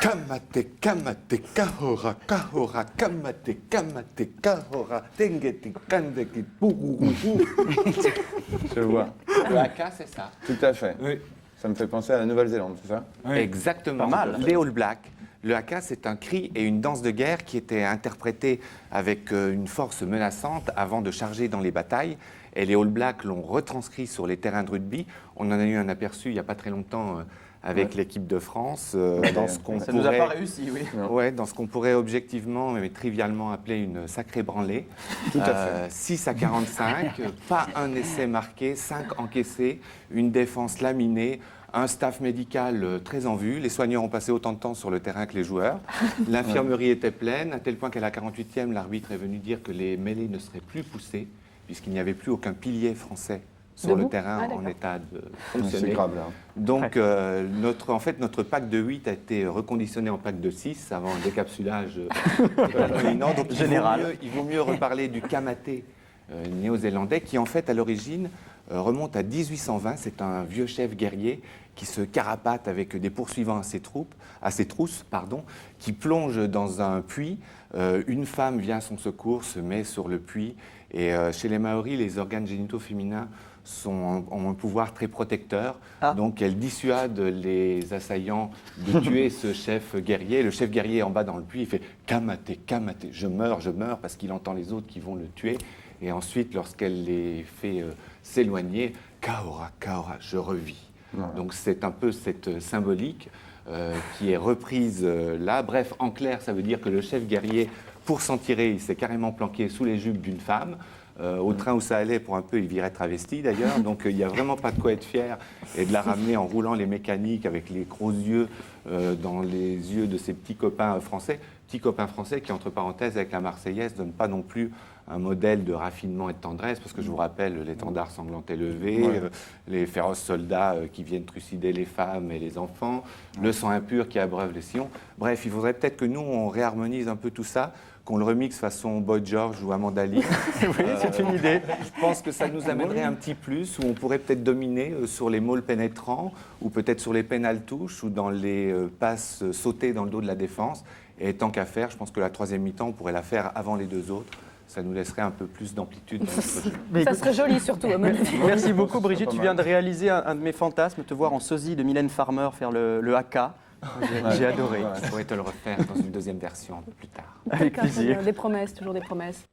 Kamate, kamate, kahora, kahora, kamate, kamate, kahora, tengeti, kandeki, pourourourou. Je vois. Le haka, c'est ça. Tout à fait. Oui. Ça me fait penser à la Nouvelle-Zélande, c'est ça? Exactement. Pas mal. Les All Blacks. Le haka, c'est un cri et une danse de guerre qui étaient interprétés avec une force menaçante avant de charger dans les batailles. Et les All Blacks l'ont retranscrit sur les terrains de rugby. On en a eu un aperçu il n'y a pas très longtemps avec l'équipe de France dans ce qu'on Ça nous a pourrait... pas réussi, oui. Ouais, dans ce qu'on pourrait objectivement, mais trivialement appeler une sacrée branlée. Tout à fait. 6 à 45, pas un essai marqué, 5 encaissés, une défense laminée, un staff médical très en vue. Les soigneurs ont passé autant de temps sur le terrain que les joueurs. L'infirmerie était pleine, à tel point qu'à la 48e, l'arbitre est venu dire que les mêlées ne seraient plus poussées, puisqu'il n'y avait plus aucun pilier français sur le Debout. terrain Ah, en d'accord. état de C'est fonctionner. grave, là. Donc, notre pack de 8 a été reconditionné en pack de 6 avant un décapsulage prédominant. Donc, Général. il vaut mieux reparler du kamaté néo-zélandais qui, en fait, à l'origine, remonte à 1820. C'est un vieux chef guerrier qui se carapate avec des poursuivants à ses trousses, qui plonge dans un puits. Une femme vient à son secours, se met sur le puits. Et chez les Maoris, les organes génitaux féminins ont un pouvoir très protecteur. Ah. Donc, elle dissuade les assaillants de tuer ce chef guerrier. Le chef guerrier en bas dans le puits, il fait « Kamate, kamate, je meurs », parce qu'il entend les autres qui vont le tuer. Et ensuite, lorsqu'elle les fait s'éloigner, « Kaora, kaora, je revis ». Voilà. Donc, c'est un peu cette symbolique qui est reprise là. Bref, en clair, ça veut dire que le chef guerrier, pour s'en tirer, il s'est carrément planqué sous les jupes d'une femme. Au train où ça allait, pour un peu, il virait travesti d'ailleurs. Donc il n'y a vraiment pas de quoi être fier et de la ramener en roulant les mécaniques avec les gros yeux dans les yeux de ses petits copains français. Petits copains français qui, entre parenthèses, avec la Marseillaise, ne donnent pas non plus un modèle de raffinement et de tendresse, parce que je vous rappelle l'étendard sanglanté levé, les féroces soldats qui viennent trucider les femmes et les enfants, le sang impur qui abreuve les sillons. Bref, il faudrait peut-être que nous, on réharmonise un peu tout ça, qu'on le remixe façon Boy George ou Amanda Lee. Oui, c'est une idée. Je pense que ça nous amènerait un petit plus, où on pourrait peut-être dominer sur les mauls pénétrants, ou peut-être sur les pénales touches, ou dans les passes sautées dans le dos de la défense. Et tant qu'à faire, je pense que la troisième mi-temps, on pourrait la faire avant les deux autres. Ça nous laisserait un peu plus d'amplitude dans notre jeu. Ça serait joli surtout, à mon avis. Merci beaucoup, Brigitte. pas Tu mal. viens de réaliser un de mes fantasmes, te voir en sosie de Mylène Farmer faire le haka. J'ai adoré. Je pourrais te le refaire dans une deuxième version un peu plus tard. Avec D'accord, plaisir. Des promesses, toujours des promesses.